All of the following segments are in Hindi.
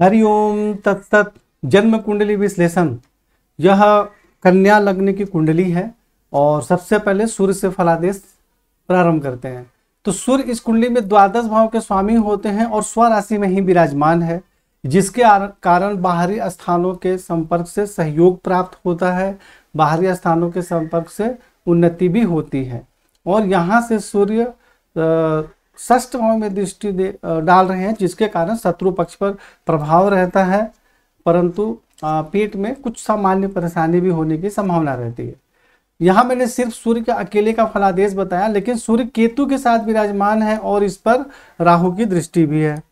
हरिओम तत्सत। जन्म कुंडली विश्लेषण। यह कन्या लग्न की कुंडली है और सबसे पहले सूर्य से फलादेश प्रारंभ करते हैं। तो सूर्य इस कुंडली में द्वादश भाव के स्वामी होते हैं और स्वराशि में ही विराजमान है, जिसके कारण बाहरी स्थानों के संपर्क से सहयोग प्राप्त होता है, बाहरी स्थानों के संपर्क से उन्नति भी होती है। और यहाँ से सूर्य षष्ठ भाव में दृष्टि डाल रहे हैं, जिसके कारण शत्रु पक्ष पर प्रभाव रहता है, परंतु पेट में कुछ सामान्य परेशानी भी होने की संभावना रहती है। यहाँ मैंने सिर्फ सूर्य के अकेले का फलादेश बताया, लेकिन सूर्य केतु के साथ विराजमान है और इस पर राहु की दृष्टि भी है।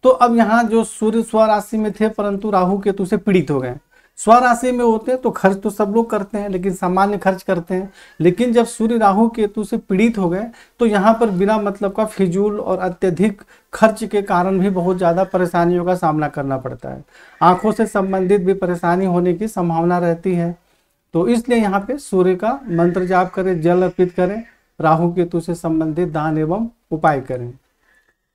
तो अब यहाँ जो सूर्य स्वराशि में थे परंतु राहु केतु से पीड़ित हो गए। स्वराशि में होते हैं तो खर्च तो सब लोग करते हैं, लेकिन सामान्य खर्च करते हैं, लेकिन जब सूर्य राहु केतु से पीड़ित हो गए तो यहाँ पर बिना मतलब का फिजूल और अत्यधिक खर्च के कारण भी बहुत ज़्यादा परेशानियों का सामना करना पड़ता है। आंखों से संबंधित भी परेशानी होने की संभावना रहती है। तो इसलिए यहाँ पे सूर्य का मंत्र जाप करें, जल अर्पित करें, राहु केतु से संबंधित दान एवं उपाय करें।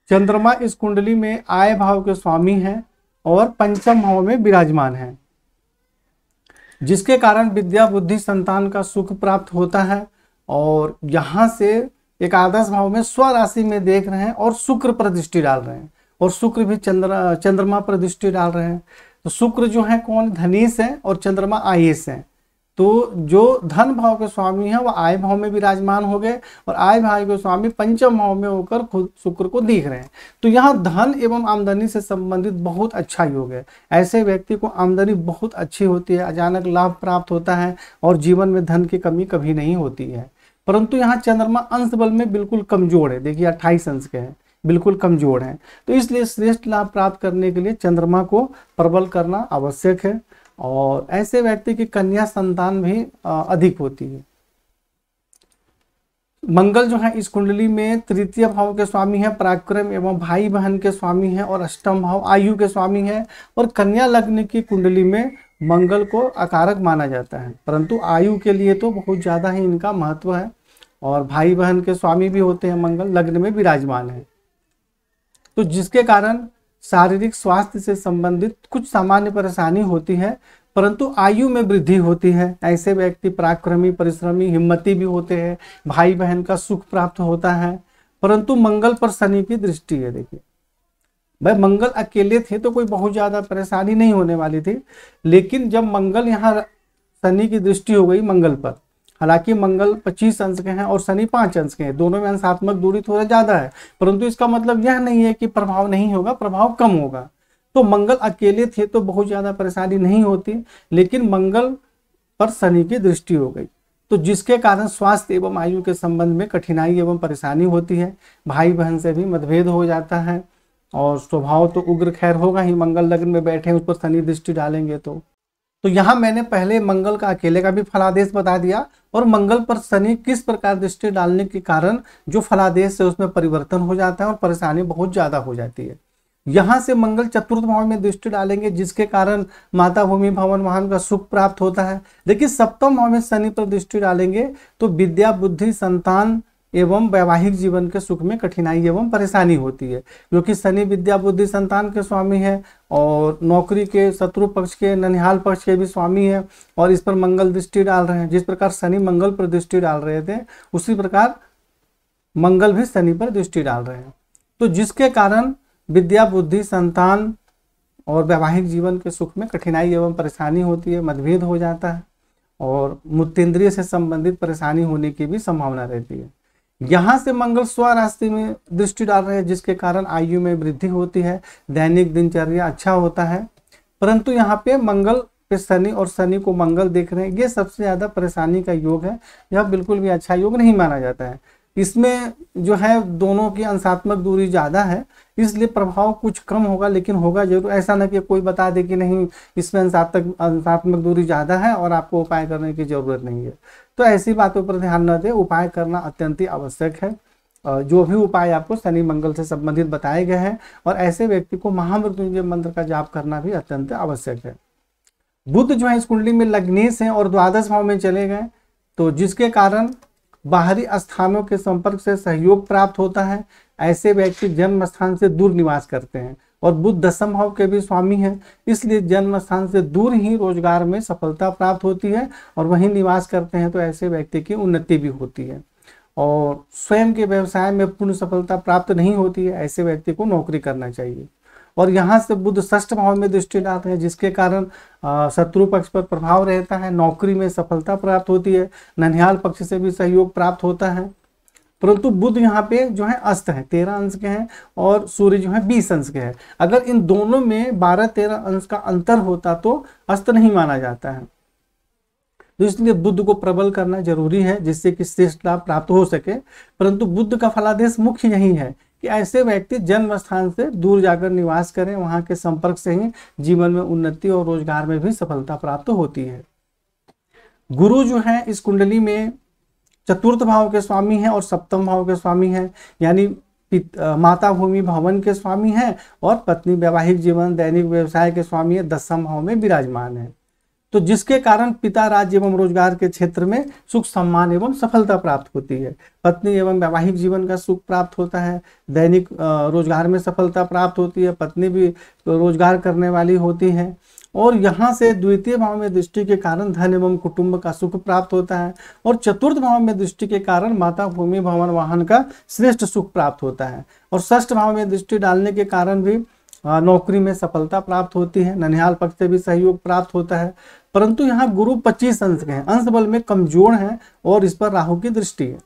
चंद्रमा इस कुंडली में आय भाव के स्वामी हैं और पंचम भाव में विराजमान है, जिसके कारण विद्या बुद्धि संतान का सुख प्राप्त होता है। और यहाँ से एकादश भाव में स्वराशि में देख रहे हैं और शुक्र पर दृष्टि डाल रहे हैं, और शुक्र भी चंद्रमा पर दृष्टि डाल रहे हैं। तो शुक्र जो है कौन, धनीश है, और चंद्रमा आयेश है। तो जो धन भाव के स्वामी है वह आय भाव में विराजमान हो गए और आय भाव के स्वामी पंचम भाव में होकर खुद शुक्र को दिख रहे हैं। तो यहाँ धन एवं आमदनी से संबंधित बहुत अच्छा योग है। ऐसे व्यक्ति को आमदनी बहुत अच्छी होती है, अचानक लाभ प्राप्त होता है और जीवन में धन की कमी कभी नहीं होती है। परंतु यहाँ चंद्रमा अंश बल में बिल्कुल कमजोर है, देखिए 28 अंश के हैं, बिल्कुल कमजोर है। तो इसलिए श्रेष्ठ लाभ प्राप्त करने के लिए चंद्रमा को प्रबल करना आवश्यक है। और ऐसे व्यक्ति की कन्या संतान भी अधिक होती है। मंगल जो है इस कुंडली में तृतीय भाव के स्वामी है, पराक्रम एवं भाई बहन के स्वामी है, और अष्टम भाव आयु के स्वामी है। और कन्या लग्न की कुंडली में मंगल को अकारक माना जाता है, परंतु आयु के लिए तो बहुत ज्यादा ही इनका महत्व है। और भाई बहन के स्वामी भी होते हैं, मंगल लग्न में विराजमान है। तो जिसके कारण शारीरिक स्वास्थ्य से संबंधित कुछ सामान्य परेशानी होती है, परंतु आयु में वृद्धि होती है। ऐसे व्यक्ति पराक्रमी, परिश्रमी, हिम्मती भी होते हैं, भाई बहन का सुख प्राप्त होता है। परंतु मंगल पर शनि की दृष्टि है। देखिए भाई, मंगल अकेले थे तो कोई बहुत ज्यादा परेशानी नहीं होने वाली थी, लेकिन जब मंगल यहाँ शनि की दृष्टि हो गई मंगल पर, हालांकि मंगल 25 अंश के हैं और शनि 5 अंश के हैं, दोनों में अंशात्मक दूरी थोड़ा ज्यादा है, परंतु इसका मतलब यह नहीं है कि प्रभाव नहीं होगा, प्रभाव कम होगा। तो मंगल अकेले थे तो बहुत ज्यादा परेशानी नहीं होती, लेकिन मंगल पर शनि की दृष्टि हो गई, तो जिसके कारण स्वास्थ्य एवं आयु के संबंध में कठिनाई एवं परेशानी होती है। भाई बहन से भी मतभेद हो जाता है और स्वभाव तो उग्र खैर होगा ही, मंगल लग्न में बैठे उस पर शनि दृष्टि डालेंगे तो यहाँ मैंने पहले मंगल का अकेले का भी फलादेश बता दिया, और मंगल पर शनि किस प्रकार दृष्टि डालने के कारण जो फलादेश है उसमें परिवर्तन हो जाता है और परेशानी बहुत ज्यादा हो जाती है। यहाँ से मंगल चतुर्थ भाव में दृष्टि डालेंगे, जिसके कारण माता भूमि भवन वाहन का सुख प्राप्त होता है। लेकिन सप्तम भाव में शनि पर दृष्टि डालेंगे तो विद्या बुद्धि संतान एवं वैवाहिक जीवन के सुख में कठिनाई एवं परेशानी होती है, क्योंकि शनि विद्या बुद्धि संतान के स्वामी है और नौकरी के शत्रु पक्ष के ननिहाल पक्ष के भी स्वामी है, और इस पर मंगल दृष्टि डाल रहे हैं। जिस प्रकार शनि मंगल पर दृष्टि डाल रहे थे, उसी प्रकार मंगल भी शनि पर दृष्टि डाल रहे हैं। तो जिसके कारण विद्या बुद्धि संतान और वैवाहिक जीवन के सुख में कठिनाई एवं परेशानी होती है, मतभेद हो जाता है और मूत्रेंद्रिय से संबंधित परेशानी होने की भी संभावना रहती है। यहाँ से मंगल स्वराशि में दृष्टि डाल रहे हैं, जिसके कारण आयु में वृद्धि होती है, दैनिक दिनचर्या अच्छा होता है। परंतु यहाँ पे मंगल पे शनि और शनि को मंगल देख रहे हैं, ये सबसे ज्यादा परेशानी का योग है। यह बिल्कुल भी अच्छा योग नहीं माना जाता है। इसमें जो है दोनों की अंशात्मक दूरी ज्यादा है, इसलिए प्रभाव कुछ कम होगा, लेकिन होगा जरूर। ऐसा ना कि कोई बता दे कि नहीं इसमें अंशात्मक दूरी ज्यादा है और आपको उपाय करने की जरूरत नहीं है, तो ऐसी बातों पर ध्यान न दें। उपाय करना अत्यंत ही आवश्यक है। जो भी उपाय आपको शनि मंगल से संबंधित बताए गए हैं, और ऐसे व्यक्ति को महामृत्युंजय मंत्र का जाप करना भी अत्यंत आवश्यक है। बुध जो है इस कुंडली में लग्नेश है और द्वादश भाव में चले गए, तो जिसके कारण बाहरी स्थानों के संपर्क से सहयोग प्राप्त होता है। ऐसे व्यक्ति जन्म स्थान से दूर निवास करते हैं और बुध दसम भाव के भी स्वामी हैं, इसलिए जन्म स्थान से दूर ही रोजगार में सफलता प्राप्त होती है और वहीं निवास करते हैं तो ऐसे व्यक्ति की उन्नति भी होती है। और स्वयं के व्यवसाय में पूर्ण सफलता प्राप्त नहीं होती है, ऐसे व्यक्ति को नौकरी करना चाहिए। और यहाँ से बुध षष्ठ भाव में दृष्टि डालते हैं, जिसके कारण शत्रु पक्ष पर प्रभाव रहता है, नौकरी में सफलता प्राप्त होती है, ननिहाल पक्ष से भी सहयोग प्राप्त होता है। परंतु बुध यहाँ पे जो है अस्त है, 13 अंश के हैं और सूर्य जो है 20 अंश के हैं। अगर इन दोनों में 12-13 अंश का अंतर होता तो अस्त नहीं माना जाता है। तो इसलिए बुध को प्रबल करना जरूरी है, जिससे कि श्रेष्ठ लाभ प्राप्त हो सके। परंतु बुध का फलादेश मुख्य यही है कि ऐसे व्यक्ति जन्म स्थान से दूर जाकर निवास करें, वहां के संपर्क से ही जीवन में उन्नति और रोजगार में भी सफलता प्राप्त होती है। गुरु जो है इस कुंडली में चतुर्थ भाव के स्वामी हैं और सप्तम भाव के स्वामी हैं, यानी माता भूमि भवन के स्वामी हैं और पत्नी वैवाहिक जीवन दैनिक व्यवसाय के स्वामी है, दसम भाव में विराजमान है। तो जिसके कारण पिता राज्य एवं रोजगार के क्षेत्र में सुख सम्मान एवं सफलता प्राप्त होती है, पत्नी एवं वैवाहिक जीवन का सुख प्राप्त होता है, दैनिक रोजगार में सफलता प्राप्त होती है, पत्नी भी रोजगार करने वाली होती है। और यहाँ से द्वितीय भाव में दृष्टि के कारण धन एवं कुटुंब का सुख प्राप्त होता है और चतुर्थ भाव में दृष्टि के कारण माता भूमि भवन वाहन का श्रेष्ठ सुख प्राप्त होता है। और षष्ठ भाव में दृष्टि डालने के कारण भी नौकरी में सफलता प्राप्त होती है, ननिहाल पक्ष से भी सहयोग प्राप्त होता है। परंतु यहाँ गुरु 25 अंश के हैं, अंश बल में कमजोर हैं और इस पर राहु की दृष्टि है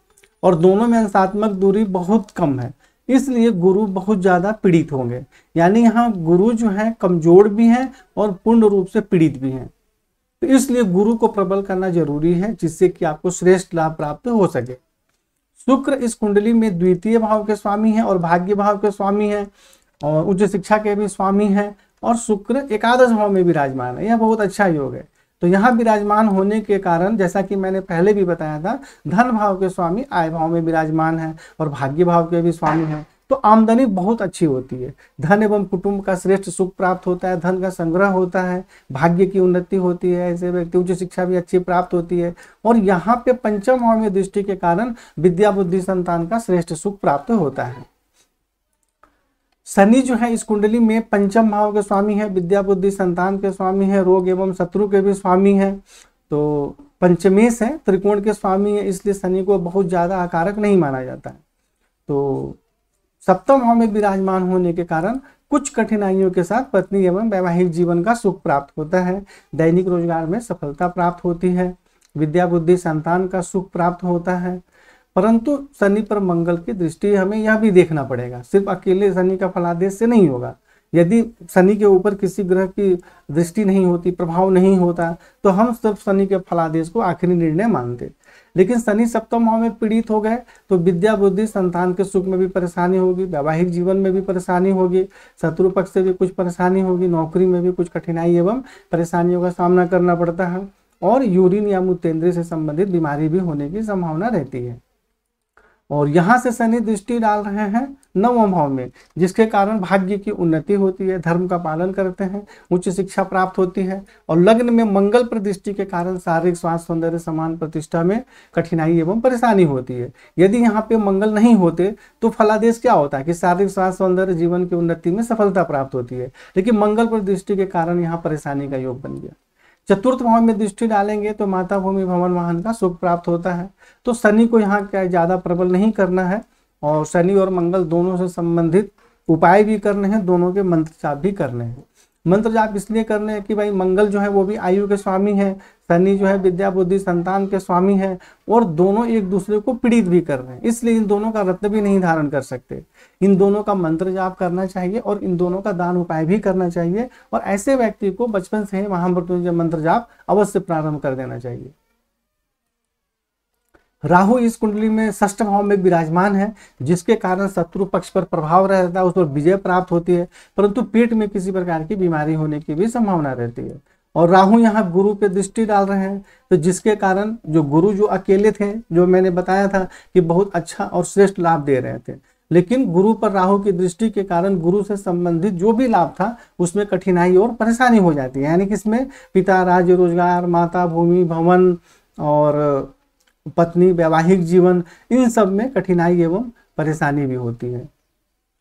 और दोनों में अंशात्मक दूरी बहुत कम है, इसलिए गुरु बहुत ज्यादा पीड़ित होंगे। यानी यहाँ गुरु जो है कमजोर भी हैं और पूर्ण रूप से पीड़ित भी हैं। तो इसलिए गुरु को प्रबल करना जरूरी है, जिससे कि आपको श्रेष्ठ लाभ प्राप्त हो सके। शुक्र इस कुंडली में द्वितीय भाव के स्वामी हैं और भाग्य भाव के स्वामी हैं और उच्च शिक्षा के भी स्वामी हैं और शुक्र एकादश भाव में विराजमान है। यह बहुत अच्छा योग है। तो यहाँ विराजमान होने के कारण, जैसा कि मैंने पहले भी बताया था, धन भाव के स्वामी आय भाव में विराजमान है और भाग्य भाव के भी स्वामी हैं, तो आमदनी बहुत अच्छी होती है। धन एवं कुटुंब का श्रेष्ठ सुख प्राप्त होता है, धन का संग्रह होता है, भाग्य की उन्नति होती है, ऐसे व्यक्ति उच्च शिक्षा भी अच्छी प्राप्त होती है। और यहाँ पे पंचम भाव में दृष्टि के कारण विद्या बुद्धि संतान का श्रेष्ठ सुख प्राप्त होता है। शनि जो है इस कुंडली में पंचम भाव के स्वामी है, विद्या बुद्धि संतान के स्वामी है, रोग एवं शत्रु के भी स्वामी है। तो पंचमेश है, त्रिकोण के स्वामी है, इसलिए शनि को बहुत ज्यादा आकारक नहीं माना जाता है। तो सप्तम भाव में विराजमान होने के कारण कुछ कठिनाइयों के साथ पत्नी एवं वैवाहिक जीवन का सुख प्राप्त होता है, दैनिक रोजगार में सफलता प्राप्त होती है, विद्या बुद्धि संतान का सुख प्राप्त होता है। परंतु शनि पर मंगल की दृष्टि हमें यह भी देखना पड़ेगा, सिर्फ अकेले शनि का फलादेश से नहीं होगा। यदि शनि के ऊपर किसी ग्रह की दृष्टि नहीं होती, प्रभाव नहीं होता, तो हम सिर्फ शनि के फलादेश को आखिरी निर्णय मानते। लेकिन शनि सप्तम भाव में पीड़ित हो गए तो विद्या बुद्धि संतान के सुख में भी परेशानी होगी, वैवाहिक जीवन में भी परेशानी होगी, शत्रु पक्ष से भी कुछ परेशानी होगी, नौकरी में भी कुछ कठिनाई एवं परेशानियों का सामना करना पड़ता है और यूरिन या मूत्रेंद्रिय से संबंधित बीमारी भी होने की संभावना रहती है। और यहाँ से शनि दृष्टि डाल रहे हैं नवम भाव में, जिसके कारण भाग्य की उन्नति होती है, धर्म का पालन करते हैं, उच्च शिक्षा प्राप्त होती है। और लग्न में मंगल पर दृष्टि के कारण शारीरिक स्वास्थ्य सौंदर्य समान प्रतिष्ठा में कठिनाई एवं परेशानी होती है। यदि यहाँ पे मंगल नहीं होते तो फलादेश क्या होता है कि शारीरिक स्वास्थ्य सौंदर्य जीवन की उन्नति में सफलता प्राप्त होती है, लेकिन मंगल पर दृष्टि के कारण यहाँ परेशानी का योग बन गया। चतुर्थ भाव में दृष्टि डालेंगे तो माता भूमि भवन वाहन का सुख प्राप्त होता है। तो शनि को यहाँ क्या ज्यादा प्रबल नहीं करना है और शनि और मंगल दोनों से संबंधित उपाय भी करने हैं, दोनों के मंत्र जाप भी करने हैं। मंत्र जाप इसलिए करने हैं कि भाई मंगल जो है वो भी आयु के स्वामी है, शनि जो है विद्या बुद्धि संतान के स्वामी है और दोनों एक दूसरे को पीड़ित भी कर रहे हैं, इसलिए इन दोनों का रत्न भी नहीं धारण कर सकते। इन दोनों का मंत्र जाप करना चाहिए और इन दोनों का दान उपाय भी करना चाहिए और ऐसे व्यक्ति को बचपन से ही महामृत्युंजय मंत्र जाप अवश्य प्रारंभ कर देना चाहिए। राहु इस कुंडली में षष्ठ भाव में विराजमान है, जिसके कारण शत्रु पक्ष पर प्रभाव रहता है, उस पर विजय प्राप्त होती है, परंतु पेट में किसी प्रकार की बीमारी होने की भी संभावना रहती है। और राहु यहाँ गुरु पे दृष्टि डाल रहे हैं, तो जिसके कारण जो गुरु जो अकेले थे, जो मैंने बताया था कि बहुत अच्छा और श्रेष्ठ लाभ दे रहे थे, लेकिन गुरु पर राहु की दृष्टि के कारण गुरु से संबंधित जो भी लाभ था उसमें कठिनाई और परेशानी हो जाती है। यानी कि इसमें पिता राज्य रोजगार, माता भूमि भवन और पत्नी वैवाहिक जीवन, इन सब में कठिनाई एवं परेशानी भी होती है।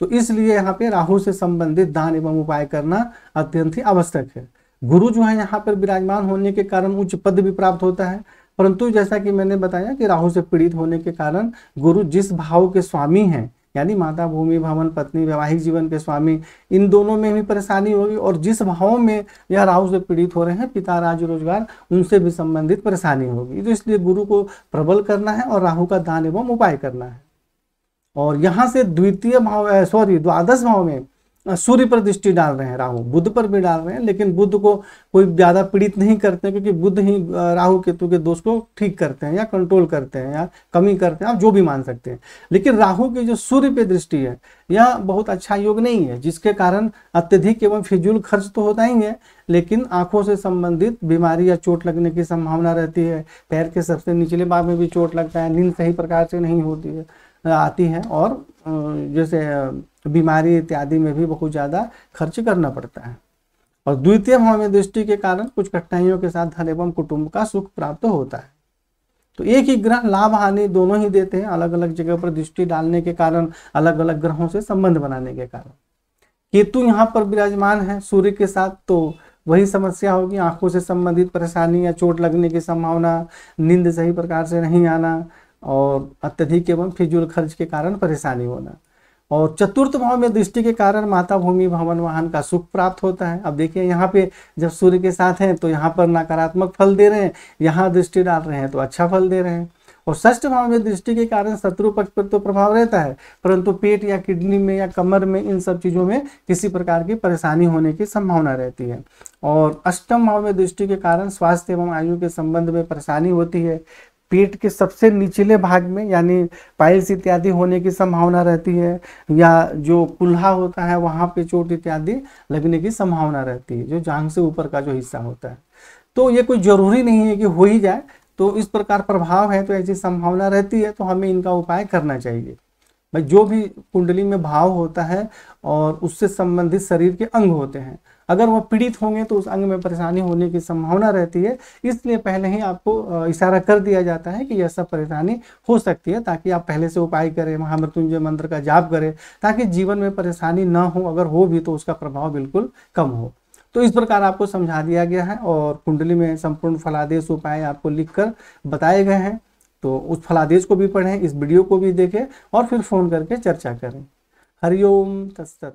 तो इसलिए यहाँ पे राहु से संबंधित दान एवं उपाय करना अत्यंत ही आवश्यक है। गुरु जो है यहाँ पर विराजमान होने के कारण उच्च पद भी प्राप्त होता है, परंतु जैसा कि मैंने बताया कि राहु से पीड़ित होने के कारण गुरु जिस भाव के स्वामी हैं, यानी माता, भूमि, भवन, पत्नी, वैवाहिक जीवन के स्वामी, इन दोनों में भी परेशानी होगी। और जिस भाव में यह राहु से पीड़ित हो रहे हैं, पिता, राज्य, रोजगार, उनसे भी संबंधित परेशानी होगी। तो इसलिए गुरु को प्रबल करना है और राहु का दान एवं उपाय करना है। और यहाँ से द्वादश भाव में सूर्य पर दृष्टि डाल रहे हैं राहु, बुध पर भी डाल रहे हैं, लेकिन बुध को कोई ज्यादा पीड़ित नहीं करते, क्योंकि बुध ही राहु केतु के दोष को ठीक करते हैं या कंट्रोल करते हैं या कमी करते हैं, आप जो भी मान सकते हैं। लेकिन राहु की जो सूर्य पे दृष्टि है, यह बहुत अच्छा योग नहीं है, जिसके कारण अत्यधिक एवं फिजूल खर्च तो होता ही है, लेकिन आंखों से संबंधित बीमारी या चोट लगने की संभावना रहती है। पैर के सबसे निचले भाग में भी चोट लगता है, नींद सही प्रकार से नहीं होती है, आती है, और जैसे बीमारी इत्यादि में भी बहुत ज़्यादा खर्च करना पड़ता है। और द्वितीय भाव में दृष्टि के कारण कुछ कठिनाइयों के साथ धन एवं कुटुंब का सुख प्राप्त होता है। तो एक ही ग्रह लाभ हानि दोनों ही देते हैं, अलग अलग जगह पर दृष्टि डालने के कारण, अलग अलग ग्रहों से संबंध बनाने के कारण। केतु यहाँ पर विराजमान है सूर्य के साथ, तो वही समस्या होगी, आंखों से संबंधित परेशानी या चोट लगने की संभावना, नींद सही प्रकार से नहीं आना, और अत्यधिक एवं फिजूल खर्च के कारण परेशानी होना। और चतुर्थ भाव में दृष्टि के कारण माता, भूमि, भवन, वाहन का सुख प्राप्त होता है। अब देखिए यहाँ पे जब सूर्य के साथ हैं तो यहाँ पर नकारात्मक फल दे रहे हैं, यहाँ दृष्टि डाल रहे हैं तो अच्छा फल दे रहे हैं। और षष्ठ भाव में दृष्टि के कारण शत्रु पक्ष पर तो प्रभाव रहता है, परंतु पेट या किडनी में या कमर में, इन सब चीज़ों में किसी प्रकार की परेशानी होने की संभावना रहती है। और अष्टम भाव में दृष्टि के कारण स्वास्थ्य एवं आयु के संबंध में परेशानी होती है। पेट के सबसे निचले भाग में यानी पाइल्स इत्यादि होने की संभावना रहती है, या जो कुल्हा होता है वहाँ पे चोट इत्यादि लगने की संभावना रहती है, जो जांघ से ऊपर का जो हिस्सा होता है। तो ये कोई जरूरी नहीं है कि हो ही जाए, तो इस प्रकार प्रभाव है तो ऐसी संभावना रहती है, तो हमें इनका उपाय करना चाहिए। भाई जो भी कुंडली में भाव होता है और उससे संबंधित शरीर के अंग होते हैं, अगर वह पीड़ित होंगे तो उस अंग में परेशानी होने की संभावना रहती है, इसलिए पहले ही आपको इशारा कर दिया जाता है कि यह सब परेशानी हो सकती है, ताकि आप पहले से उपाय करें, महामृत्युंजय मंत्र का जाप करें, ताकि जीवन में परेशानी ना हो, अगर हो भी तो उसका प्रभाव बिल्कुल कम हो। तो इस प्रकार आपको समझा दिया गया है, और कुंडली में संपूर्ण फलादेश उपाय आपको लिखकर बताए गए हैं। तो उस फलादेश को भी पढ़ें, इस वीडियो को भी देखें, और फिर फोन करके चर्चा करें। हरिओम तत्सत।